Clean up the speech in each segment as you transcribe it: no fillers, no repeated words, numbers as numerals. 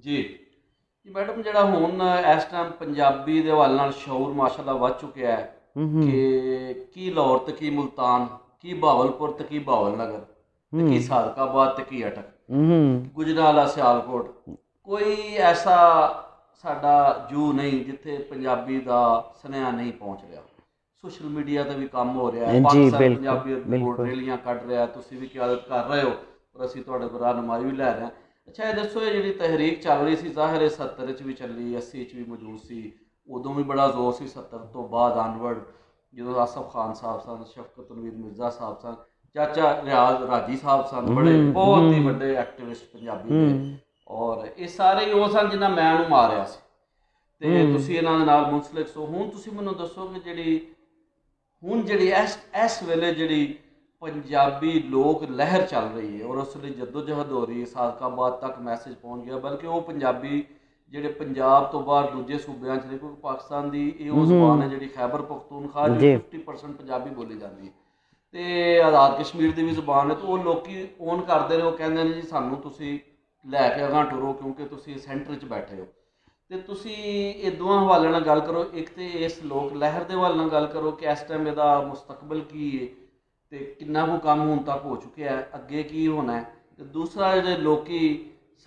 ਜੀ ਜੀ ਮੈਡਮ, ਜਿਹੜਾ ਹੁਣ ਇਸ ਟਾਈਮ ਪੰਜਾਬੀ ਦੇ ਹਵਾਲੇ ਨਾਲ ਸ਼ੌਰ ਮਾਸ਼ਾਅੱਲਾ ਵੱਧ ਚੁੱਕਿਆ ਹੈ ਕਿ ਕੀ ਲਾਹੌਰ ਤੇ ਕੀ ਮੁਲਤਾਨ, ਕੀ ਬਹਾਵਲਪੁਰ ਤੇ ਕੀ ਬਹਾਵਲਨਗਰ, ਤੇ ਕੀ ਸਾਦਕਾਬਾਦ ਤੇ ਕੀ ਅਟਕ, ਗੁਜਰਾਂਵਾਲਾ ਸਿਆਲਕੋਟ, ਕੋਈ ਐਸਾ ਸਾਡਾ ਜੂ ਨਹੀਂ ਜਿੱਥੇ ਪੰਜਾਬੀ ਦਾ ਸੁਨੇਹਾ ਨਹੀਂ ਪਹੁੰਚ ਰਿਹਾ। ਸੋਸ਼ਲ ਮੀਡੀਆ ਤੇ ਵੀ ਕੰਮ ਹੋ ਰਿਹਾ, ਪਾਕਿਸਤਾਨ ਪੰਜਾਬੀ ਰਿਪੋਰਟ ਰੈਲੀਆਂ ਕੱਢ ਰਿਹਾ, ਤੁਸੀਂ ਵੀ ਕਿਆਦਤ ਕਰ ਰਹੇ ਹੋ ਔਰ ਅਸੀਂ ਤੁਹਾਡੇ ਕੋਲ ਰਹਿਨੁਮਾਈ ਵੀ ਲੈ ਰਹੇ ਹਾਂ। ਅੱਛਾ, ਇਹ ਦੱਸੋ, ਇਹ ਜਿਹੜੀ ਤਹਿਰੀਕ ਚੱਲ ਰਹੀ ਸੀ, ਜ਼ਾਹਿਰ ਹੈ 70 'ਚ ਵੀ ਚੱਲੀ, 80 'ਚ ਵੀ ਮੌਜੂਦ ਸੀ, ਉਦੋਂ ਵੀ ਬੜਾ ਜ਼ੋਰ ਸੀ, 70 ਤੋਂ ਬਾਅਦ ਆਨਵਰਡ ਜਦੋਂ ਆਸਫ ਖਾਨ ਸਾਹਿਬ ਸਨ, ਸ਼ਫਕਤ ਤਨਵੀਰ ਮਿਰਜ਼ਾ ਸਾਹਿਬ ਸਨ, ਚਾਚਾ ਰਿਆਜ਼ ਰਾਜੀ ਸਾਹਿਬ ਸਨ, ਬੜੇ ਬਹੁਤ ਹੀ ਵੱਡੇ ਐਕਟਿਵਿਸਟ ਪੰਜਾਬੀ ਦੇ, ਔਰ ਇਹ ਸਾਰੇ ਹੀ ਉਹ ਸਨ ਜਿਨ੍ਹਾਂ ਮੈਂ ਨੂੰ ਮਾਰਿਆ ਸੀ, ਅਤੇ ਤੁਸੀਂ ਇਹਨਾਂ ਦੇ ਨਾਲ ਮੁੰਸਲਿਕ ਸੋ। ਹੁਣ ਤੁਸੀਂ ਮੈਨੂੰ ਦੱਸੋ ਕਿ ਜਿਹੜੀ ਇਸ ਵੇਲੇ ਜਿਹੜੀ ਪੰਜਾਬੀ ਲੋਕ ਲਹਿਰ ਚੱਲ ਰਹੀ ਹੈ ਔਰ ਉਸ ਲਈ ਜਦੋਜਹਿਦ ਹੋ ਰਹੀ ਹੈ, ਸਾਦਕਾਬਾਦ ਤੱਕ ਮੈਸੇਜ ਪਹੁੰਚ ਗਿਆ, ਬਲਕਿ ਉਹ ਪੰਜਾਬੀ ਜਿਹੜੇ ਪੰਜਾਬ ਤੋਂ ਬਾਹਰ ਦੂਜੇ ਸੂਬਿਆਂ 'ਚ ਨੇ, ਕਿਉਂਕਿ ਪਾਕਿਸਤਾਨ ਦੀ ਇਹ ਉਹ ਜ਼ੁਬਾਨ ਹੈ ਜਿਹੜੀ ਖੈਬਰ ਪਖਤੂਨਖਵਾ 50% ਪੰਜਾਬੀ ਬੋਲੀ ਜਾਂਦੀ ਹੈ, ਅਤੇ ਆਜ਼ਾਦ ਕਸ਼ਮੀਰ ਦੀ ਵੀ ਜ਼ੁਬਾਨ ਹੈ, ਤਾਂ ਉਹ ਲੋਕ ਓਨ ਕਰਦੇ ਨੇ, ਉਹ ਕਹਿੰਦੇ ਨੇ ਜੀ ਸਾਨੂੰ ਤੁਸੀਂ ਲੈ ਕੇ ਅਗਾਂਹ ਟੁਰੋ ਕਿਉਂਕਿ ਤੁਸੀਂ ਸੈਂਟਰ 'ਚ ਬੈਠੇ ਹੋ। ਅਤੇ ਤੁਸੀਂ ਇਹ ਦੋਵਾਂ ਹਵਾਲੇ ਨਾਲ ਗੱਲ ਕਰੋ, ਇੱਕ ਤਾਂ ਇਸ ਲੋਕ ਲਹਿਰ ਦੇ ਹਵਾਲੇ ਨਾਲ ਗੱਲ ਕਰੋ ਕਿ ਇਸ ਟਾਈਮ ਇਹਦਾ ਮੁਸਤਕਬਲ ਕੀ ਹੈ ਅਤੇ ਕਿੰਨਾ ਕੁ ਕੰਮ ਹੁਣ ਤੱਕ ਹੋ ਚੁੱਕਿਆ ਹੈ, ਅੱਗੇ ਕੀ ਹੋਣਾ ਹੈ, ਅਤੇ ਦੂਸਰਾ ਜਿਹੜੇ ਲੋਕੀ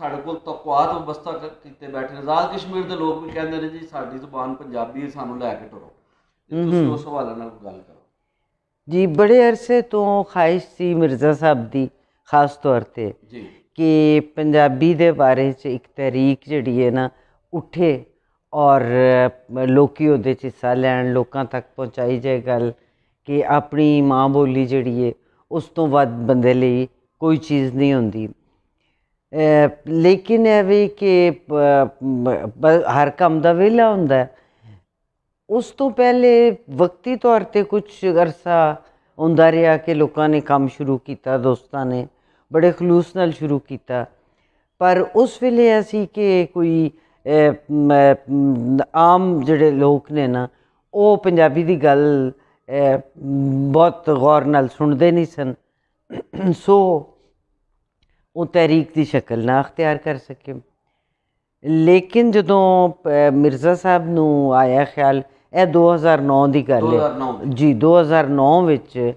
ਸਾਡੇ ਕੋਲ ਤਕਵਾਤ ਵਬਸਤਾ ਕੀਤੇ ਬੈਠੇ ਨੇ, ਆਜ਼ਾਦ ਕਸ਼ਮੀਰ ਦੇ ਲੋਕ ਵੀ ਕਹਿੰਦੇ ਨੇ ਜੀ ਸਾਡੀ ਜ਼ੁਬਾਨ ਪੰਜਾਬੀ ਹੈ, ਸਾਨੂੰ ਲੈ ਕੇ ਟੁਰੋ, ਅਤੇ ਤੁਸੀਂ ਉਸ ਹਵਾਲੇ ਨਾਲ ਗੱਲ ਕਰੋ। ਜੀ, ਬੜੇ ਅਰਸੇ ਤੋਂ ਖਾਹਿਸ਼ ਸੀ ਮਿਰਜ਼ਾ ਸਾਹਿਬ ਦੀ ਖਾਸ ਤੌਰ 'ਤੇ ਜੀ ਕਿ ਪੰਜਾਬੀ ਦੇ ਬਾਰੇ 'ਚ ਇੱਕ ਤਹਿਰੀਕ ਜਿਹੜੀ ਹੈ ਨਾ ਉੱਠੇ ਔਰ ਲੋਕੀ ਉਹਦੇ 'ਚ ਹਿੱਸਾ ਲੈਣ, ਲੋਕਾਂ ਤੱਕ ਪਹੁੰਚਾਈ ਜਾਏ ਗੱਲ ਕਿ ਆਪਣੀ ਮਾਂ ਬੋਲੀ ਜਿਹੜੀ ਹੈ ਉਸ ਤੋਂ ਵੱਧ ਬੰਦੇ ਲਈ ਕੋਈ ਚੀਜ਼ ਨਹੀਂ ਹੁੰਦੀ। ਲੇਕਿਨ ਇਹ ਵੀ ਕਿ ਹਰ ਕੰਮ ਦਾ ਵੇਲਾ ਹੁੰਦਾ। ਉਸ ਤੋਂ ਪਹਿਲੇ ਵਕਤੀ ਤੌਰ 'ਤੇ ਕੁਛ ਅਰਸਾ ਹੁੰਦਾ ਰਿਹਾ ਕਿ ਲੋਕਾਂ ਨੇ ਕੰਮ ਸ਼ੁਰੂ ਕੀਤਾ, ਦੋਸਤਾਂ ਨੇ ਬੜੇ ਖਲੂਸ ਨਾਲ ਸ਼ੁਰੂ ਕੀਤਾ, ਪਰ ਉਸ ਵੇਲੇ ਇਹ ਸੀ ਕਿ ਕੋਈ ਆਮ ਜਿਹੜੇ ਲੋਕ ਨੇ ਨਾ ਉਹ ਪੰਜਾਬੀ ਦੀ ਗੱਲ ਬਹੁਤ ਗੌਰ ਨਾਲ ਸੁਣਦੇ ਨਹੀਂ ਸਨ, ਸੋ ਉਹ ਤਹਿਰੀਕ ਦੀ ਸ਼ਕਲ ਨਾ ਅਖਤਿਆਰ ਕਰ ਸਕੇ। ਲੇਕਿਨ ਜਦੋਂ ਮਿਰਜ਼ਾ ਸਾਹਿਬ ਨੂੰ ਆਇਆ ਖਿਆਲ, ਇਹ 2009 ਦੀ ਗੱਲ ਹੈ ਜੀ, 2009 ਵਿੱਚ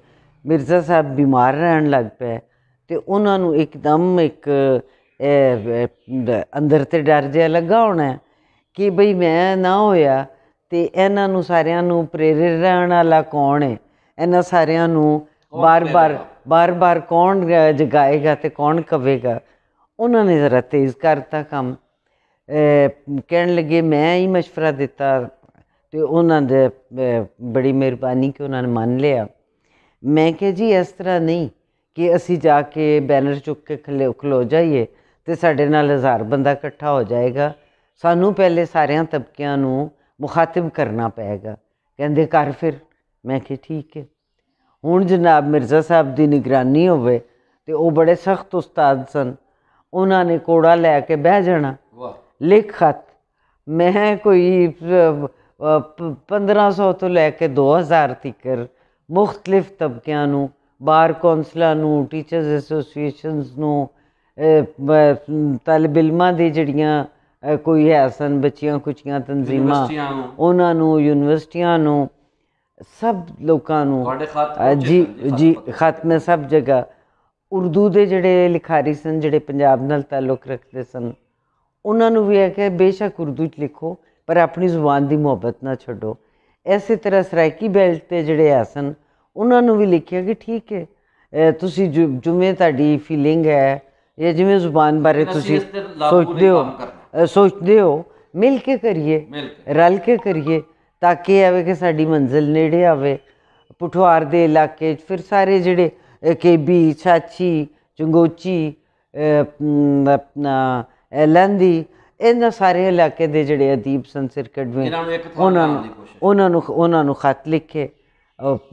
ਮਿਰਜ਼ਾ ਸਾਹਿਬ ਬਿਮਾਰ ਰਹਿਣ ਲੱਗ ਪਏ ਅਤੇ ਉਹਨਾਂ ਨੂੰ ਇੱਕਦਮ ਇੱਕ ਅੰਦਰ ਤੇ ਡਰ ਜਿਹਾ ਲੱਗਾ ਹੋਣਾ ਕਿ ਬਈ ਮੈਂ ਨਾ ਹੋਇਆ ਅਤੇ ਇਹਨਾਂ ਨੂੰ ਸਾਰਿਆਂ ਨੂੰ ਪ੍ਰੇਰਿਤ ਰਹਿਣ ਵਾਲਾ ਕੌਣ ਹੈ, ਇਹਨਾਂ ਸਾਰਿਆਂ ਨੂੰ ਬਾਰ-ਬਾਰ ਕੌਣ ਜਗਾਏਗਾ ਅਤੇ ਕੌਣ ਕਵੇਗਾ। ਉਹਨਾਂ ਨੇ ਜ਼ਰਾ ਤੇਜ਼ ਕਰਤਾ ਕੰਮ, ਕਹਿਣ ਲੱਗੇ ਮੈਂ ਹੀ ਮਸ਼ਵਰਾ ਦਿੱਤਾ ਅਤੇ ਉਹਨਾਂ ਦੇ ਬੜੀ ਮਿਹਰਬਾਨੀ ਕਿ ਉਹਨਾਂ ਨੇ ਮੰਨ ਲਿਆ। ਮੈਂ ਕਿਹਾ ਜੀ ਇਸ ਤਰ੍ਹਾਂ ਨਹੀਂ ਕਿ ਅਸੀਂ ਜਾ ਕੇ ਬੈਨਰ ਚੁੱਕ ਕੇ ਖਲੋ ਜਾਈਏ ਅਤੇ ਸਾਡੇ ਨਾਲ 1000 ਬੰਦਾ ਇਕੱਠਾ ਹੋ ਜਾਏਗਾ, ਸਾਨੂੰ ਪਹਿਲੇ ਸਾਰਿਆਂ ਤਬਕਿਆਂ ਨੂੰ ਮੁਖਾਤਿਬ ਕਰਨਾ ਪਏਗਾ। ਕਹਿੰਦੇ ਕਰ ਫਿਰ। ਮੈਂ ਕਿਹਾ ਠੀਕ ਹੈ। ਹੁਣ ਜਨਾਬ ਮਿਰਜ਼ਾ ਸਾਹਿਬ ਦੀ ਨਿਗਰਾਨੀ ਹੋਵੇ ਅਤੇ ਉਹ ਬੜੇ ਸਖਤ ਉਸਤਾਦ ਸਨ, ਉਹਨਾਂ ਨੇ ਕੋੜਾ ਲੈ ਕੇ ਬਹਿ ਜਾਣਾ, ਲਿਖ ਖਤ। ਮੈਂ ਕੋਈ 1500 ਤੋਂ ਲੈ ਕੇ 2000 ਤੀਕਰ ਮੁਖਤਲਿਫ ਤਬਕਿਆਂ ਨੂੰ, ਬਾਰ ਕੌਂਸਲਾਂ ਨੂੰ, ਟੀਚਰਸ ਐਸੋਸੀਏਸ਼ਨਸ ਨੂੰ, ਤਲਬ ਇਲਮਾਂ ਦੀ ਜਿਹੜੀਆਂ ਕੋਈ ਹੈ ਸਨ ਬੱਚੀਆਂ ਕੁਚੀਆਂ ਤਨਜ਼ੀਮਾਂ, ਉਹਨਾਂ ਨੂੰ, ਯੂਨੀਵਰਸਿਟੀਆਂ ਨੂੰ, ਸਭ ਲੋਕਾਂ ਨੂੰ ਜੀ ਖਤ ਮੈਂ ਸਭ ਜਗ੍ਹਾ। ਉਰਦੂ ਦੇ ਜਿਹੜੇ ਲਿਖਾਰੀ ਸਨ, ਜਿਹੜੇ ਪੰਜਾਬ ਨਾਲ ਤਾਲੁਕ ਰੱਖਦੇ ਸਨ, ਉਹਨਾਂ ਨੂੰ ਵੀ ਇਹ ਕਿ ਬੇਸ਼ੱਕ ਉਰਦੂ 'ਚ ਲਿਖੋ ਪਰ ਆਪਣੀ ਜ਼ੁਬਾਨ ਦੀ ਮੁਹੱਬਤ ਨਾ ਛੱਡੋ। ਇਸੇ ਤਰ੍ਹਾਂ ਸਰਾਇਕੀ ਬੈਲਟ 'ਤੇ ਜਿਹੜੇ ਹੈ ਸਨ, ਉਹਨਾਂ ਨੂੰ ਵੀ ਲਿਖਿਆ ਕਿ ਠੀਕ ਹੈ ਤੁਸੀਂ ਜਿਵੇਂ ਤੁਹਾਡੀ ਫੀਲਿੰਗ ਹੈ ਜਾਂ ਜਿਵੇਂ ਜ਼ੁਬਾਨ ਬਾਰੇ ਤੁਸੀਂ ਸੋਚਦੇ ਹੋ ਮਿਲ ਕੇ ਕਰੀਏ, ਰਲ ਕੇ ਕਰੀਏ, ਤਾਂ ਕਿ ਇਹ ਆਵੇ ਕਿ ਸਾਡੀ ਮੰਜ਼ਿਲ ਨੇੜੇ ਆਵੇ। ਪੁਠਵਾਰ ਦੇ ਇਲਾਕੇ 'ਚ ਫਿਰ ਸਾਰੇ ਜਿਹੜੇ ਕੇਬੀ, ਛਾਛੀ, ਚੰਗੋਚੀ, ਆਪਣਾ ਲਹਿੰਦੀ, ਇਹਨਾਂ ਸਾਰੇ ਇਲਾਕੇ ਦੇ ਜਿਹੜੇ ਅਦੀਬ ਸਨ, ਸਿਰਕਟਵੇਂ, ਉਹਨਾਂ ਨੂੰ ਖਤ ਲਿਖੇ।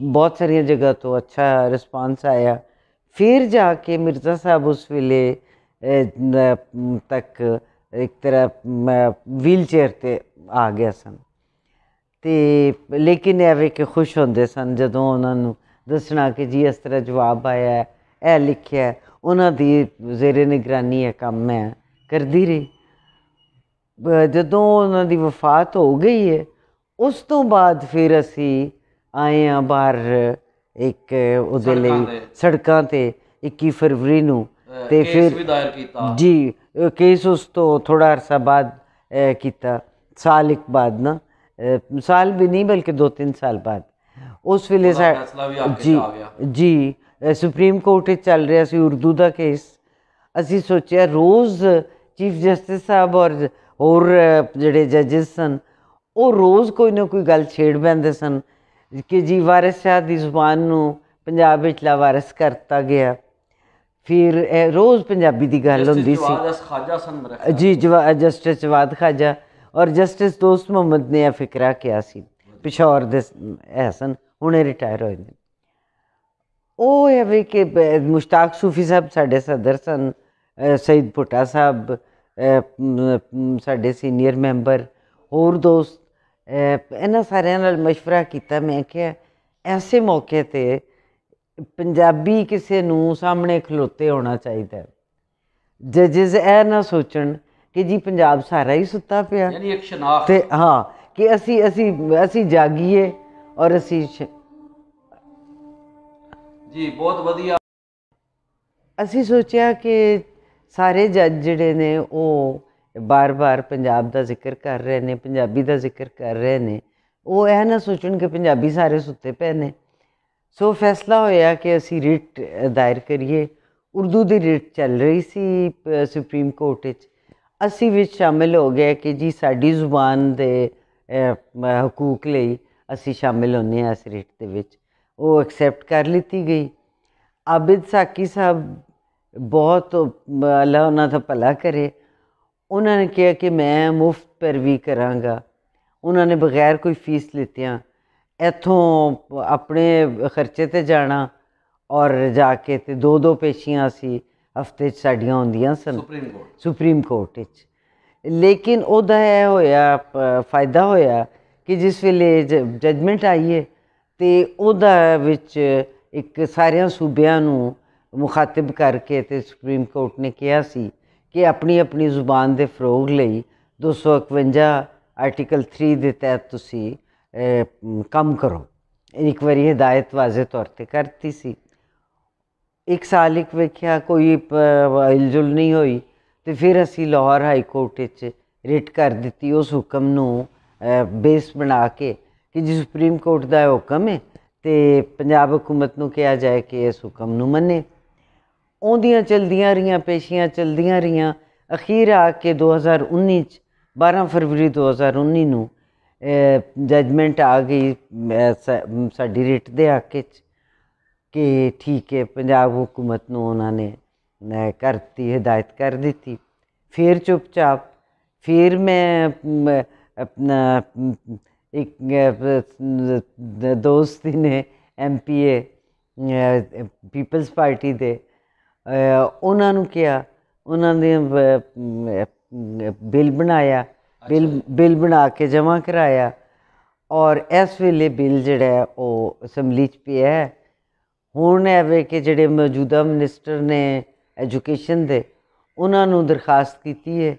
ਬਹੁਤ ਸਾਰੀਆਂ ਜਗ੍ਹਾ ਤੋਂ ਅੱਛਾ ਰਿਸਪਾਂਸ ਆਇਆ। ਫਿਰ ਜਾ ਕੇ ਮਿਰਜ਼ਾ ਸਾਹਿਬ ਉਸ ਵੇਲੇ ਤੱਕ ਇੱਕ ਤਰ੍ਹਾਂ ਵੀਲ ਚੇਅਰ 'ਤੇ ਆ ਗਿਆ ਸਨ, ਅਤੇ ਲੇਕਿਨ ਇਹ ਵੇ ਕਿ ਖੁਸ਼ ਹੁੰਦੇ ਸਨ ਜਦੋਂ ਉਹਨਾਂ ਨੂੰ ਦੱਸਣਾ ਕਿ ਜੀ ਇਸ ਤਰ੍ਹਾਂ ਜਵਾਬ ਆਇਆ, ਇਹ ਲਿਖਿਆ। ਉਹਨਾਂ ਦੀ ਜ਼ੇਰੇ ਨਿਗਰਾਨੀ ਇਹ ਕੰਮ ਮੈਂ ਕਰਦੀ ਰਹੀ। ਜਦੋਂ ਉਹਨਾਂ ਦੀ ਵਫਾਤ ਹੋ ਗਈ ਹੈ ਉਸ ਤੋਂ ਬਾਅਦ ਫਿਰ ਅਸੀਂ ਆਏ ਹਾਂ ਬਾਹਰ ਇੱਕ ਉਹਦੇ ਲਈ ਸੜਕਾਂ 'ਤੇ 21 ਫਰਵਰੀ ਨੂੰ। ਤੇ ਕੇਸ ਵੀ ਦਾਇਰ ਕੀਤਾ ਜੀ, ਕੇਸ ਉਸ ਤੋਂ ਥੋੜ੍ਹਾ ਅਰਸਾ ਬਾਅਦ ਕੀਤਾ, ਸਾਲ ਇੱਕ ਬਾਅਦ ਨਾ, ਸਾਲ ਵੀ ਨਹੀਂ ਬਲਕਿ 2-3 ਸਾਲ ਬਾਅਦ। ਉਸ ਵੇਲੇ ਜੀ ਜੀ ਸੁਪਰੀਮ ਕੋਰਟ ਵਿੱਚ ਚੱਲ ਰਿਹਾ ਸੀ ਉਰਦੂ ਦਾ ਕੇਸ। ਅਸੀਂ ਸੋਚਿਆ ਰੋਜ਼ ਚੀਫ ਜਸਟਿਸ ਸਾਹਿਬ ਔਰ ਹੋਰ ਜਿਹੜੇ ਜੱਜਿਸ ਸਨ ਉਹ ਰੋਜ਼ ਕੋਈ ਨਾ ਕੋਈ ਗੱਲ ਛੇੜ ਬੈਂਦੇ ਸਨ ਕਿ ਜੀ ਵਾਰਿਸ ਸ਼ਾਹ ਦੀ ਜ਼ੁਬਾਨ ਨੂੰ ਪੰਜਾਬ ਵਿੱਚ ਲਾਵਾਰਿਸ ਕਰਤਾ ਗਿਆ। ਫਿਰ ਰੋਜ਼ ਪੰਜਾਬੀ ਦੀ ਗੱਲ ਹੁੰਦੀ ਸੀ ਜੀ, ਜਸਟਿਸ ਜਵਾਦ ਖਾਜਾ ਔਰ ਜਸਟਿਸ ਦੋਸਤ ਮੁਹੰਮਦ ਨੇ ਇਹ ਫਿਕਰਾ ਕਿਹਾ ਸੀ, ਪਿਸ਼ੌਰ ਦੇ ਹੈ ਸਨ, ਹੁਣੇ ਰਿਟਾਇਰ ਹੋਏ ਨੇ। ਉਹ ਹੈ ਵੀ ਕਿ ਮੁਸ਼ਤਾਕ ਸੂਫੀ ਸਾਹਿਬ ਸਾਡੇ ਸਦਰ ਸਨ, ਸਈਦ ਭੁੱਟਾ ਸਾਹਿਬ ਸਾਡੇ ਸੀਨੀਅਰ ਮੈਂਬਰ, ਹੋਰ ਦੋਸਤ, ਇਹਨਾਂ ਸਾਰਿਆਂ ਨਾਲ ਮਸ਼ਵਰਾ ਕੀਤਾ। ਮੈਂ ਕਿਹਾ ਐਸੇ ਮੌਕੇ 'ਤੇ ਪੰਜਾਬੀ ਕਿਸੇ ਨੂੰ ਸਾਹਮਣੇ ਖਲੋਤੇ ਹੋਣਾ ਚਾਹੀਦਾ। ਜੱਜਿਸ ਇਹ ਨਾ ਸੋਚਣ ਕਿ ਜੀ ਪੰਜਾਬ ਸਾਰਾ ਹੀ ਸੁੱਤਾ ਪਿਆ, ਯਾਨੀ ਇੱਕ ਸ਼ਨਾਖਤ, ਤੇ ਹਾਂ ਕਿ ਅਸੀਂ ਜਾਗੀਏ ਔਰ ਅਸੀਂ ਜੀ ਬਹੁਤ ਵਧੀਆ। ਅਸੀਂ ਸੋਚਿਆ ਕਿ ਸਾਰੇ ਜੱਜ ਜਿਹੜੇ ਨੇ ਉਹ ਬਾਰ-ਬਾਰ ਪੰਜਾਬ ਦਾ ਜ਼ਿਕਰ ਕਰ ਰਹੇ ਨੇ, ਪੰਜਾਬੀ ਦਾ ਜ਼ਿਕਰ ਕਰ ਰਹੇ ਨੇ, ਉਹ ਇਹ ਨਾ ਸੋਚਣ ਕਿ ਪੰਜਾਬੀ ਸਾਰੇ ਸੁੱਤੇ ਪਏ ਨੇ। ਸੋ ਫੈਸਲਾ ਹੋਇਆ ਕਿ ਅਸੀਂ ਰਿਟ ਦਾਇਰ ਕਰੀਏ। ਉਰਦੂ ਦੀ ਰਿਟ ਚੱਲ ਰਹੀ ਸੀ ਸੁਪਰੀਮ ਕੋਰਟ ਵਿੱਚ। ਅਸੀਂ ਵਿੱਚ ਸ਼ਾਮਿਲ ਹੋ ਗਏ ਕਿ ਜੀ ਸਾਡੀ ਜ਼ੁਬਾਨ ਦੇ ਹਕੂਕ ਲਈ ਅਸੀਂ ਸ਼ਾਮਿਲ ਹੁੰਦੇ ਹਾਂ ਇਸ ਰਿਟ ਦੇ ਵਿੱਚ। ਉਹ ਐਕਸੈਪਟ ਕਰ ਲਿੱਤੀ ਗਈ। ਆਬਿਦ ਸਾਕੀ ਸਾਹਿਬ ਬਹੁਤ, ਅੱਲਾ ਉਹਨਾਂ ਦਾ ਭਲਾ ਕਰੇ, ਉਹਨਾਂ ਨੇ ਕਿਹਾ ਕਿ ਮੈਂ ਮੁਫਤ ਪੈਰਵੀ ਕਰਾਂਗਾ। ਉਹਨਾਂ ਨੇ ਬਗੈਰ ਕੋਈ ਫੀਸ ਲਿੱਤਿਆਂ ਇੱਥੋਂ ਆਪਣੇ ਖਰਚੇ 'ਤੇ ਜਾਣਾ ਔਰ ਜਾ ਕੇ ਤੇ 2-2 ਪੇਸ਼ੀਆਂ ਅਸੀਂ ਹਫਤੇ 'ਚ ਸਾਡੀਆਂ ਹੁੰਦੀਆਂ ਸਨ ਸੁਪਰੀਮ ਕੋਰਟ ਵਿੱਚ। ਲੇਕਿਨ ਉਹਦਾ ਇਹ ਹੋਇਆ ਫਾਇਦਾ ਹੋਇਆ ਕਿ ਜਿਸ ਵੇਲੇ ਜਜਮੈਂਟ ਆਈ ਹੈ ਅਤੇ ਉਹਦਾ ਵਿੱਚ ਇੱਕ ਸਾਰਿਆਂ ਸੂਬਿਆਂ ਨੂੰ ਮੁਖਾਤਿਬ ਕਰਕੇ ਤੇ ਸੁਪਰੀਮ ਕੋਰਟ ਨੇ ਕਿਹਾ ਸੀ ਕਿ ਆਪਣੀ ਆਪਣੀ ਜ਼ੁਬਾਨ ਦੇ ਫਰੋਗ ਲਈ 251 ਆਰਟੀਕਲ 3 ਦੇ ਤਹਿਤ ਤੁਸੀਂ ਕੰਮ ਕਰੋ। ਇੱਕ ਵਾਰੀ ਹਦਾਇਤ ਵਾਜ਼ੇ ਤੌਰ 'ਤੇ ਕਰਤੀ ਸੀ। ਇੱਕ ਸਾਲ ਇੱਕ ਵੇਖਿਆ ਕੋਈ ਹਿਲਜੁਲ ਨਹੀਂ ਹੋਈ ਅਤੇ ਫਿਰ ਅਸੀਂ ਲਾਹੌਰ ਹਾਈ ਕੋਰਟ ਵਿੱਚ ਰਿਟ ਕਰ ਦਿੱਤੀ ਉਸ ਹੁਕਮ ਨੂੰ ਬੇਸ ਬਣਾ ਕੇ ਕਿ ਜੀ ਸੁਪਰੀਮ ਕੋਰਟ ਦਾ ਹੁਕਮ ਹੈ ਅਤੇ ਪੰਜਾਬ ਹਕੂਮਤ ਨੂੰ ਕਿਹਾ ਜਾਏ ਕਿ ਇਸ ਹੁਕਮ ਨੂੰ ਮੰਨੇ। ਉਹਦੀਆਂ ਚਲਦੀਆਂ ਰਹੀਆਂ, ਪੇਸ਼ੀਆਂ ਚਲਦੀਆਂ ਰਹੀਆਂ। ਅਖੀਰ ਆ ਕੇ 2019 'ਚ 12 ਫਰਵਰੀ 2019 ਨੂੰ ਜਜਮੈਂਟ ਆ ਗਈ ਸਾਡੀ ਰਿਟ ਦੇ ਹੱਕ 'ਚ ਕਿ ਠੀਕ ਹੈ, ਪੰਜਾਬ ਹਕੂਮਤ ਨੂੰ ਉਹਨਾਂ ਨੇ ਕਰ ਦਿੱਤੀ, ਹਦਾਇਤ ਕਰ ਦਿੱਤੀ। ਫਿਰ ਚੁੱਪ-ਚਾਪ ਫਿਰ ਮੈਂ ਆਪਣਾ ਇੱਕ ਦੋਸਤ ਨੇ MPA ਪੀਪਲਸ ਪਾਰਟੀ ਦੇ, ਉਹਨਾਂ ਨੂੰ ਕਿਹਾ, ਉਹਨਾਂ ਨੇ ਬਿੱਲ ਬਣਾਇਆ, ਬਿੱਲ ਬਣਾ ਕੇ ਜਮ੍ਹਾਂ ਕਰਾਇਆ ਔਰ ਇਸ ਵੇਲੇ ਬਿੱਲ ਜਿਹੜਾ ਉਹ ਅਸੈਂਬਲੀ 'ਚ ਪਿਆ ਹੈ। ਹੁਣ ਐਵੇਂ ਕਿ ਜਿਹੜੇ ਮੌਜੂਦਾ ਮਿਨਿਸਟਰ ਨੇ ਐਜੂਕੇਸ਼ਨ ਦੇ, ਉਹਨਾਂ ਨੂੰ ਦਰਖਾਸਤ ਕੀਤੀ ਹੈ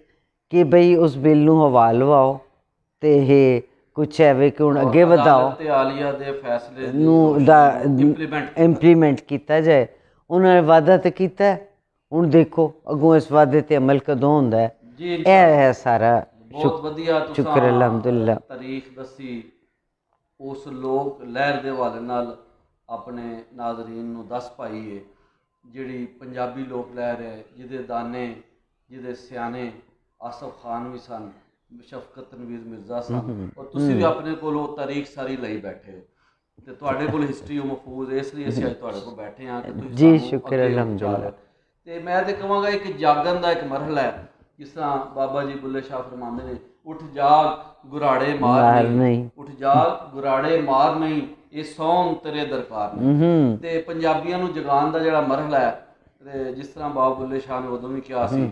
ਕਿ ਬਈ ਉਸ ਬਿੱਲ ਨੂੰ ਹਵਾ ਲਵਾਓ ਅਤੇ ਇਹ ਕੁਛ ਐਵੇਂ ਕਿ ਹੁਣ ਅੱਗੇ ਵਧਾਓ ਦੇ ਫੈਸਲੇ ਨੂੰ ਇੰਪਲੀਮੈਂਟ ਕੀਤਾ ਜਾਏ। ਉਹਨਾਂ ਨੇ ਵਾਅਦਾ ਤਾਂ ਕੀਤਾ, ਹੁਣ ਦੇਖੋ ਅੱਗੋਂ ਇਸ ਵਾਅਦੇ 'ਤੇ ਅਮਲ ਕਦੋਂ ਹੁੰਦਾ ਹੈ। ਇਹ ਹੈ ਸਾਰਾ। ਬਹੁਤ ਵਧੀਆ, ਸ਼ੁਕਰ ਅਲਹਮਦੁਲਿਲਾ। ਤਾਰੀਖ ਦੱਸੀ, ਉਸ ਲੋਕ ਲਹਿਰ ਦੇ ਹਵਾਲੇ ਨਾਲ ਆਪਣੇ ਨਾਜ਼ਰੀਨ ਨੂੰ ਦੱਸ ਪਾਈ ਹੈ, ਜਿਹੜੀ ਪੰਜਾਬੀ ਲੋਕ ਲਹਿਰ ਹੈ, ਜਿਹਦੇ ਦਾਨੇ, ਜਿਹਦੇ ਸਿਆਣੇ ਆਸਫ ਖਾਨ ਵੀ ਸਨ, ਸ਼ਫਕਤ ਤਨਵੀਰ ਮਿਰਜ਼ਾ ਸਨ, ਔਰ ਤੁਸੀਂ ਵੀ ਆਪਣੇ ਕੋਲ ਉਹ ਤਾਰੀਖ ਸਾਰੀ ਲਈ ਬੈਠੇ ਹੋ ਅਤੇ ਤੁਹਾਡੇ ਕੋਲ ਹਿਸਟਰੀ ਉਹ ਮਹਫੂਜ਼ ਹੈ। ਇਸ ਲਈ ਅਸੀਂ ਅੱਜ ਤੁਹਾਡੇ ਕੋਲ ਬੈਠੇ ਹਾਂ ਕਿ ਤੁਸੀਂ ਜੀ ਸ਼ੁਕਰ ਅਲਹਮਦੁਲਿਲਾ। ਅਤੇ ਮੈਂ ਤਾਂ ਕਹਾਂਗਾ ਇੱਕ ਜਾਗਣ ਦਾ ਇੱਕ ਮਰਹਲਾ ਹੈ, ਜਿਸ ਤਰ੍ਹਾਂ ਬਾਬਾ ਜੀ ਬੁੱਲੇ ਸ਼ਾਹ ਫਰਮਾਉਂਦੇ ਨੇ, ਉੱਠ ਜਾਗ ਗੁਰਾੜੇ ਮਾਰ ਨਹੀਂ, ਉੱਠ ਜਾਗ ਗੁਰਾੜੇ ਮਾਰ ਨਹੀਂ, ਇਹ ਸੌਣ ਤੇਰੇ ਦਰਕਾਰ ਨੇ। ਅਤੇ ਪੰਜਾਬੀਆਂ ਨੂੰ ਜਗਾਉਣ ਦਾ ਜਿਹੜਾ ਮਰਹਲਾ ਹੈ, ਅਤੇ ਜਿਸ ਤਰ੍ਹਾਂ ਬਾਬਾ ਬੁੱਲੇ ਸ਼ਾਹ ਨੇ ਉਦੋਂ ਵੀ ਕਿਹਾ ਸੀ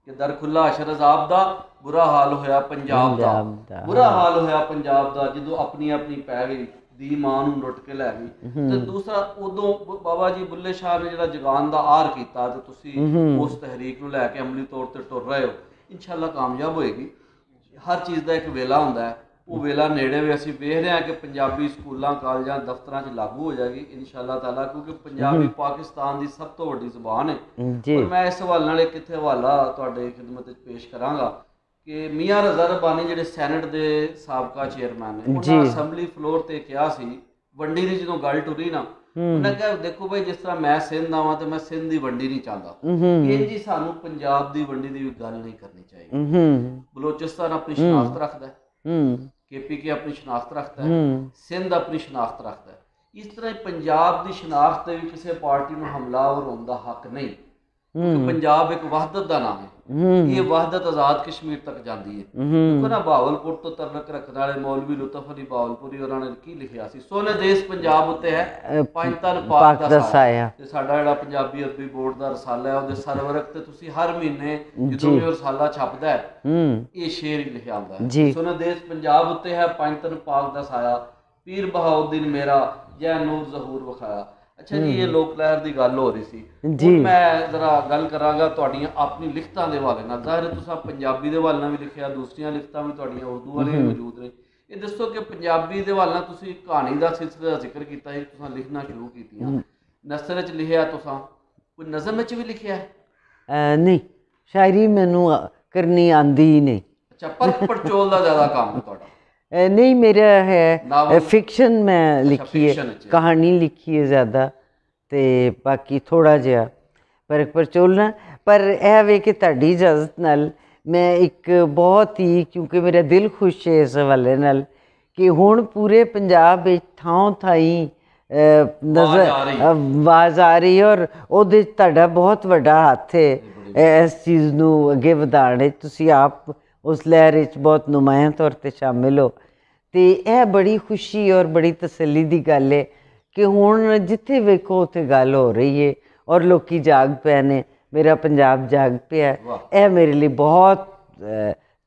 ਕਿ ਦਰ ਖੁੱਲ੍ਹਾ ਸ਼ਰਜ਼ਾਬ ਦਾ ਬੁਰਾ ਹਾਲ ਹੋਇਆ ਪੰਜਾਬ ਦਾ, ਬੁਰਾ ਹਾਲ ਹੋਇਆ ਪੰਜਾਬ ਦਾ ਜਦੋਂ ਆਪਣੀ ਆਪਣੀ ਪੈ ਗਈ, ਦੀ ਮਾਂ ਨੂੰ ਲੁੱਟ ਕੇ ਲੈ ਗਈ। ਅਤੇ ਦੂਸਰਾ ਉਦੋਂ ਬਾਬਾ ਜੀ ਬੁੱਲੇ ਸ਼ਾਹ ਨੇ ਜਿਹੜਾ ਜਗਾਉਣ ਦਾ ਆਰ ਕੀਤਾ ਅਤੇ ਤੁਸੀਂ ਉਸ ਤਹਿਰੀਕ ਨੂੰ ਲੈ ਕੇ ਅਮਲੀ ਤੌਰ 'ਤੇ ਟੁਰ ਰਹੇ ਹੋ, ਇਨਸ਼ਾ ਅੱਲਾ ਕਾਮਯਾਬ ਹੋਏਗੀ। ਹਰ ਚੀਜ਼ ਦਾ ਇੱਕ ਵੇਲਾ ਹੁੰਦਾ ਹੈ, ਉਹ ਵੇਲਾ ਨੇੜੇ ਵੀ ਅਸੀਂ ਵੇਖ ਰਹੇ ਹਾਂ ਕਿ ਪੰਜਾਬੀ ਸਕੂਲਾਂ ਕਾਲਜਾਂ ਦਫ਼ਤਰਾਂ 'ਚ ਲਾਗੂ ਹੋ ਜਾਏਗੀ ਇਨਸ਼ਾ ਅੱਲਾਹ ਤਾਲਾ, ਕਿਉਂਕਿ ਪੰਜਾਬੀ ਪਾਕਿਸਤਾਨ ਦੀ ਸਭ ਤੋਂ ਵੱਡੀ ਜ਼ੁਬਾਨ ਹੈ। ਔਰ ਮੈਂ ਇਸ ਹਵਾਲੇ ਨਾਲ ਇੱਕ ਇੱਥੇ ਹਵਾਲਾ ਤੁਹਾਡੇ ਖਿਦਮਤ ਵਿੱਚ ਪੇਸ਼ ਕਰਾਂਗਾ ਕਿ ਮੀਆਂ ਰਜ਼ਾ ਰਬਾਨੀ ਜਿਹੜੇ ਸੈਨੇਟ ਦੇ ਸਾਬਕਾ ਚੇਅਰਮੈਨ ਨੇ, ਉਹਨਾਂ ਅਸੈਂਬਲੀ ਫਲੋਰ ਤੇ ਕਿਹਾ ਸੀ, ਵੰਡੀ ਦੀ ਜਦੋਂ ਗੱਲ ਟੁਰੀ ਨਾ, ਉਹਨਾਂ ਕਿਹਾ ਦੇਖੋ ਭਾਈ ਜਿਸ ਤਰ੍ਹਾਂ ਮੈਂ ਸਿੰਧ ਆਵਾਂ ਤੇ ਮੈਂ ਸਿੰਧ ਦੀ ਵੰਡੀ ਨਹੀਂ ਚਾਹੁੰਦਾ, ਇਹ ਜੀ ਸਾਨੂੰ ਪੰਜਾਬ ਦੀ ਵੰਡੀ ਦੀ ਵੀ ਗੱਲ ਨਹੀਂ ਕਰਨੀ ਚਾਹੀਦੀ। ਬਲੋਚਿਸਤਾਨ ਆਪਣੀ ਸ਼ਨਾਖਤ ਰੱਖਦਾ ਹੈ, KPK ਆਪਣੀ ਸ਼ਨਾਖਤ ਰੱਖਦਾ ਹੈ, ਸਿੰਧ ਆਪਣੀ ਸ਼ਨਾਖਤ ਰੱਖਦਾ ਹੈ। ਇਸ ਤਰ੍ਹਾਂ ਹੀ ਪੰਜਾਬ ਦੀ ਸ਼ਨਾਖਤ ਦੇ ਵੀ ਕਿਸੇ ਪਾਰਟੀ ਨੂੰ ਹਮਲਾਵਰ ਹੋਣ ਦਾ ਹੱਕ ਨਹੀਂ, ਕਿਉਂਕਿ ਪੰਜਾਬ ਇੱਕ ਵਹਦਤ ਦਾ ਨਾਮ ਹੈ, ਇਹ ਵਹਦਤ ਆਜ਼ਾਦ ਕਸ਼ਮੀਰ ਤੱਕ ਜਾਂਦੀ ਹੈ। ਦੇਖੋ ਨਾ, ਬਹਾਵਲਪੁਰ ਤੋਂ ਤਲਕ ਰੱਖਣ ਵਾਲੇ ਮੌਲਵੀ ਲੁਤਫ ਅਲੀ ਬਹਾਵਲਪੁਰੀ ਉਹਨਾਂ ਨੇ ਕੀ ਲਿਖਿਆ ਸੀ, ਸੋਨੇ ਦੇਸ਼ ਪੰਜਾਬ ਉੱਤੇ ਹੈ ਪੰਜ ਤਨ ਪਾਕ ਦਾ ਸਾਇਆ। ਤੇ ਸਾਡਾ ਜਿਹੜਾ ਪੰਜਾਬੀ ਅਦਬੀ ਬੋਰਡ ਦਾ ਰਸਾਲਾ ਹੈ, ਉਹਦੇ ਸਰਵਰਕ ਤੇ ਤੁਸੀਂ ਹਰ ਮਹੀਨੇ ਜਦੋਂ ਵੀ ਰਸਾਲਾ ਛਪਦਾ ਹੈ ਇਹ ਸ਼ੇਰ ਹੀ ਲਿਖਿਆ ਹੁੰਦਾ ਹੈ, ਸੋਨੇ ਦੇਸ਼ ਪੰਜਾਬ ਉੱਤੇ ਹੈ ਪੰਜ ਤਨ ਪਾਕ ਦਾ ਸਾਇਆ, ਪੀਰ ਬਹਾਉਦੀਨ ਮੇਰਾ ਜੈ ਨੂਰ ਜ਼ਹੂਰ ਵਿਖਾਇਆ। ਅੱਛਾ ਜੀ, ਇਹ ਲੋਕ ਲਹਿਰ ਦੀ ਗੱਲ ਹੋ ਰਹੀ ਸੀ। ਹੁਣ ਮੈਂ ਜ਼ਰਾ ਗੱਲ ਕਰਾਂਗਾ ਤੁਹਾਡੀਆਂ ਆਪਣੀ ਲਿਖਤਾਂ ਦੇ ਹਵਾਲੇ ਨਾਲ। ਜ਼ਾਹਿਰ ਤੁਸੀਂ ਪੰਜਾਬੀ ਦੇ ਹਵਾਲੇ ਨਾਲ ਵੀ ਲਿਖਿਆ, ਦੂਸਰੀਆਂ ਲਿਖਤਾਂ ਵੀ ਤੁਹਾਡੀਆਂ ਉਰਦੂ ਵਾਲੀਆਂ ਮੌਜੂਦ ਨੇ। ਇਹ ਦੱਸੋ ਕਿ ਪੰਜਾਬੀ ਦੇ ਹਵਾਲੇ ਨਾਲ ਤੁਸੀਂ ਕਹਾਣੀ ਦਾ ਸਿਲਸਿਲੇ ਦਾ ਜ਼ਿਕਰ ਕੀਤਾ ਸੀ, ਤੁਸੀਂ ਲਿਖਣਾ ਸ਼ੁਰੂ ਕੀਤੀਆਂ, ਨਸਰ 'ਚ ਲਿਖਿਆ, ਤੁਸੀਂ ਕੋਈ ਨਜ਼ਮ ਵਿੱਚ ਵੀ ਲਿਖਿਆ? ਨਹੀਂ, ਸ਼ਾਇਰੀ ਮੈਨੂੰ ਕਰਨੀ ਆਉਂਦੀ ਹੀ ਨਹੀਂ। ਅੱਛਾ, ਪਰਖ ਪੜਚੋਲ ਦਾ ਜ਼ਿਆਦਾ ਕੰਮ ਹੈ ਤੁਹਾਡਾ? नहीं, मेरा है फिक्शन में लिखी है, कहानी लिखी है ज़्यादा, तो बाकी थोड़ा जिहा परख परचोलना। पर यह वे कि तुहाडी इजाजत नाल मैं एक बहुत ही, क्योंकि मेरा दिल खुश है इस हवाले नाल कि हुण पूरे पंजाब विच थां थाई नज़र आवाज़ आ रही है, और उहदे च तुहाडा बहुत वड्डा हत्थ है इस चीज़ नूं अगे वधाउण विच। तुसीं आप उस लहर विच बहुत नुमायां तौर ते शामिल हो, तो यह बड़ी खुशी और बड़ी तसल्ली की गल है कि हुण जिथे वेखो उत्थे गल हो रही है और लोग जाग पे ने, मेरा पंजाब जाग पिया। यह मेरे लिए बहुत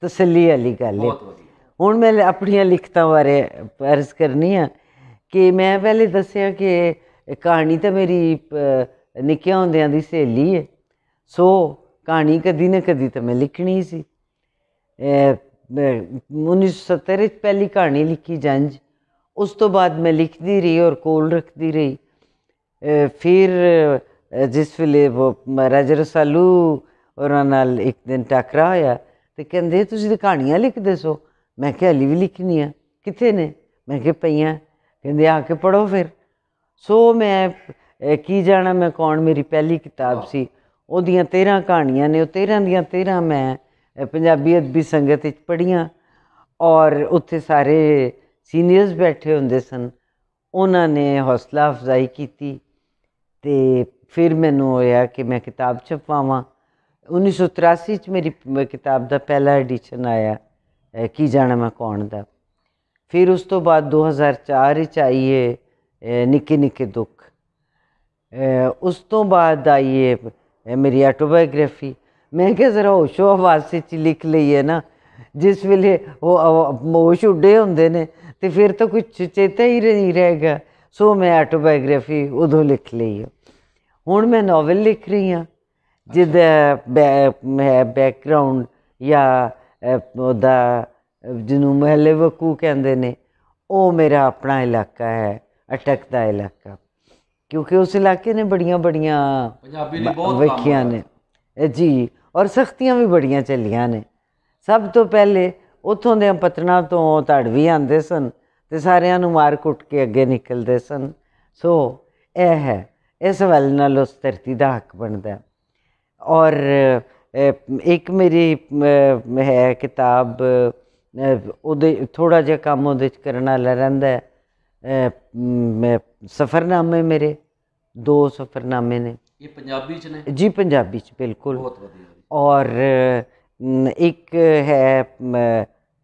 तसल्ली वाली गल है। हुण मैं अपनियां लिखतां बारे अर्ज करनी आ कि मैं पहले दस्सिया कि कहानी तो मेरी निक्कियां होंदियां दी सहेली है, सो कहानी कदी ना कदी तो मैं लिखनी सी। 1970 पहली कहानी लिखी जंज, उस तो बाद मैं लिखती रही और कोल रखती रही। फिर जिस वेले वो राजा रसालू होरां नाल एक दिन टकरा होया तो कहंदे तुसीं तो कहानियां लिखदे सो। मैं क्या हली भी लिखनी आ, कित्थे ने? मैं क्या पईयां। कहंदे आके पढ़ो फिर। सो मैं की जाना मैं कौन, मेरी पहली किताब सी, ओहदियां 13 कहानियां ने, 13 दियां 13 मैं पंजाबी अदबी संगत विच पढ़ियां, और उत्थे सारे सीनियर्स बैठे होंदे सन, उन्होंने हौसला अफजाई की, तो फिर मैनू होया कि मैं किताब छपवावां। 1983 च मेरी किताब का पहला एडिशन आया की जाना मैं कौन दा। फिर उस तो बाद 2004 च आई है निक्के निक्के दुख। उस तो बाद आई है मेरी ऑटोबायोग्राफी। मैं क्या जरा होशो हवास लिख ली है ना, जिस वेले वो होश उड्डे होंदे ने तो फिर तो कुछ चेता ही नहीं रहेगा। सो मैं ऑटोबायोग्राफी उदों लिख ली है। हुण मैं नावल लिख रही हाँ जिहदा है बैकग्राउंड या उहदा जिन्हों महले वकू कहंदे ने, वो मेरा अपना इलाका है, अटक दा इलाका, क्योंकि उस इलाके ने बड़ियां बड़ियां वेखियां ने जी, और सख्तियां भी बड़ियां चलियां ने। सब तो पहले उत्थों दे पत्तनां तो तड़वी आंदे सन ते सारियां नूं मार कुट के अगे निकलते सन। सो यह है, इस हवाले नाल उस धरती का हक बनता है। और एक मेरी है किताब, उहदे थोड़ा जिहा काम उहदे च करन वाला रहिंदा है। सफ़रनामे मेरे 2 सफ़रनामे ने। ये पंजाबी च ने? जी पंजाबी च, बिल्कुल। बहुत वधिया। और एक है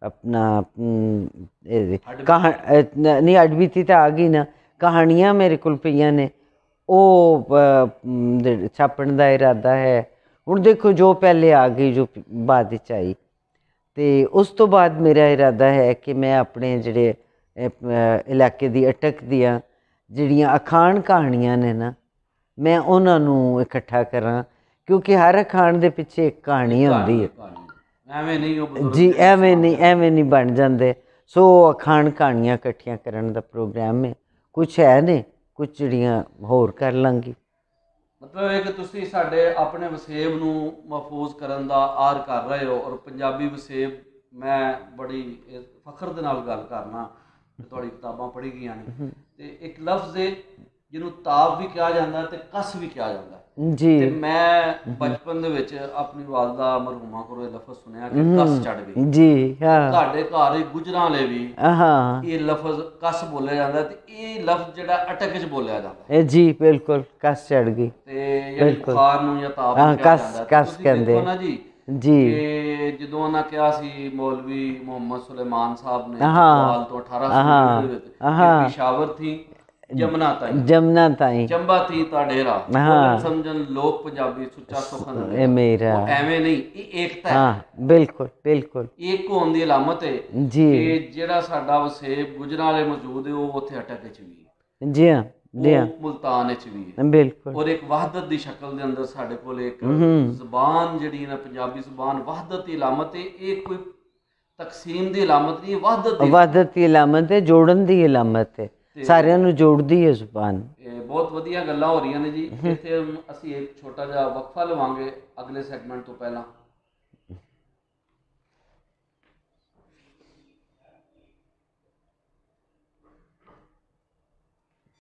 अपना नहीं अडबीती तो आ गई ना, कहानियाँ मेरे को पईयां ने, वो छापण का इरादा है। हुण देखो जो पहले आ गई जो बाद विच आई, तो उस तो बाद मेरा इरादा है कि मैं अपने जिहड़े इलाके दी अटक दियाँ जिहड़ियां अखाण कहानियां ने ना, मैं उन्हां नूं इकट्ठा करा, क्योंकि हर अखाण दे पिछे एक कहानी होंदी है। ਐਵੇਂ ਨਹੀਂ ਉਹ ਬਜ਼ੁਰਗ ਜੀ ਐਵੇਂ ਨਹੀਂ ਬਣ ਜਾਂਦੇ। ਸੋ ਅਖਾਣ ਕਹਾਣੀਆਂ ਇਕੱਠੀਆਂ ਕਰਨ ਦਾ ਪ੍ਰੋਗਰਾਮ ਹੈ। ਕੁਛ ਹੈ ਨੇ, ਕੁਛ ਜਿਹੜੀਆਂ ਹੋਰ ਕਰ ਲਾਂਗੀ। ਮਤਲਬ ਇਹ ਕਿ ਤੁਸੀਂ ਸਾਡੇ ਆਪਣੇ ਵਸੇਬ ਨੂੰ ਮਹਿਫੂਜ਼ ਕਰਨ ਦਾ ਆਰ ਕਰ ਰਹੇ ਹੋ। ਔਰ ਪੰਜਾਬੀ ਵਸੇਬ, ਮੈਂ ਬੜੀ ਫਖਰ ਦੇ ਨਾਲ ਗੱਲ ਕਰਨਾ ਕਿ ਤੁਹਾਡੀ ਕਿਤਾਬਾਂ ਪੜ੍ਹੀ ਗਈਆਂ ਨੇ, ਤੇ ਇੱਕ ਲਫ਼ਜ਼ ਹੈ ਜਿਹਨੂੰ ਤਾਬ ਵੀ ਕਿਹਾ ਜਾਂਦਾ ਤੇ ਕਸ ਵੀ ਕਿਹਾ ਜਾਂਦਾ। ਜੀ ਤੇ ਮੈਂ ਬਚਪਨ ਦੇ ਵਿੱਚ ਆਪਣੀ ਵਾਲਦਾ ਮਰਹੂਮਾ ਕੋਲੋਂ ਇਹ ਲਫ਼ਜ਼ ਸੁਣਿਆ ਕਿ ਕਸ ਚੜ ਗਈ। ਜੀ ਹਾਂ, ਤੁਹਾਡੇ ਘਰ ਗੁਜਰਾਂ ਵਾਲੇ ਵੀ ਹਾਂ ਇਹ ਲਫ਼ਜ਼ ਕਸ ਬੋਲਿਆ ਜਾਂਦਾ, ਤੇ ਇਹ ਲਫ਼ਜ਼ ਜਿਹੜਾ ਅਟਕ 'ਚ ਬੋਲਿਆ ਜਾਂਦਾ। ਇਹ ਜੀ ਬਿਲਕੁਲ ਕਸ ਚੜ ਗਈ। ਤੇ ਯਾਨੀ ਬੁਖਾਰ ਨੂੰ ਜਾਂ ਤਾਪ ਨੂੰ ਕਿਹਾ ਜਾਂਦਾ। ਕਸ ਕਹਿੰਦੇ ਦੇਖੋ ਨਾ ਜੀ ਜੀ, ਕਿ ਜਦੋਂ ਉਹਨਾਂ ਕਿਹਾ ਸੀ ਮੌਲਵੀ ਮੁਹੰਮਦ ਸੁਲੇਮਾਨ ਸਾਹਿਬ ਨੇ ਇਕਬਾਲ ਤੋਂ 1800 ਦੇ ਵਿੱਚ, ਕਿ ਪਿਸ਼ਾਵਰ ਥੀ ਜਮਨਾ ਤਾਈ ਚੰਬਾ ਥੀ ਤਾ ਡੇਰਾ, ਸਮਝਣ ਲੋਕ ਪੰਜਾਬੀ ਸੁੱਚਾ ਸੁਖਨ ਇਹ ਮੇਰਾ ਐਵੇਂ ਨਹੀਂ, ਇਹ ਏਕਤਾ ਹੈ। ਹਾਂ ਬਿਲਕੁਲ ਬਿਲਕੁਲ, ਇੱਕ ਹੋਣ ਦੀ ਅਲਾਮਤ ਹੈ ਜੀ ਕਿ ਜਿਹੜਾ ਸਾਡਾ ਵਸੇਬ ਗੁਜਰਾਂ ਵਾਲੇ ਮੌਜੂਦ ਹੈ ਉਹ ਉੱਥੇ ਅਟਕ 'ਚ ਵੀ ਹੈ, ਜੀ ਹਾਂ, ਜੀ ਹਾਂ, ਮੁਲਤਾਨ 'ਚ ਵੀ ਹੈ ਬਿਲਕੁਲ। ਔਰ ਇੱਕ ਵਹਦਤ ਦੀ ਸ਼ਕਲ ਦੇ ਅੰਦਰ ਸਾਡੇ ਕੋਲ ਇੱਕ ਜ਼ਬਾਨ ਜਿਹੜੀ ਨਾ ਪੰਜਾਬੀ ਜ਼ਬਾਨ ਵਹਦਤ ਦੀ ਅਲਾਮਤ ਹੈ। ਇਹ ਕੋਈ ਤਕਸੀਮ ਦੀ ਅਲਾਮਤ ਨਹੀਂ, ਵਹਦਤ ਦੀ ਅਲਾਮਤ ਹੈ, ਜੋੜਨ ਦੀ ਅਲਾਮਤ ਹੈ, ਸਾਰਿਆਂ ਨੂੰ ਜੋੜਦੀ ਹੈ ਜ਼ੁਬਾਨ। ਇਹ ਬਹੁਤ ਵਧੀਆ ਗੱਲਾਂ ਹੋ ਰਹੀਆਂ ਨੇ ਜੀ। ਇੱਥੇ ਅਸੀਂ ਇੱਕ ਛੋਟਾ ਜਿਹਾ ਵਕਫਾ ਲਵਾਂਗੇ ਅਗਲੇ ਸੈਗਮੈਂਟ ਤੋਂ ਪਹਿਲਾਂ।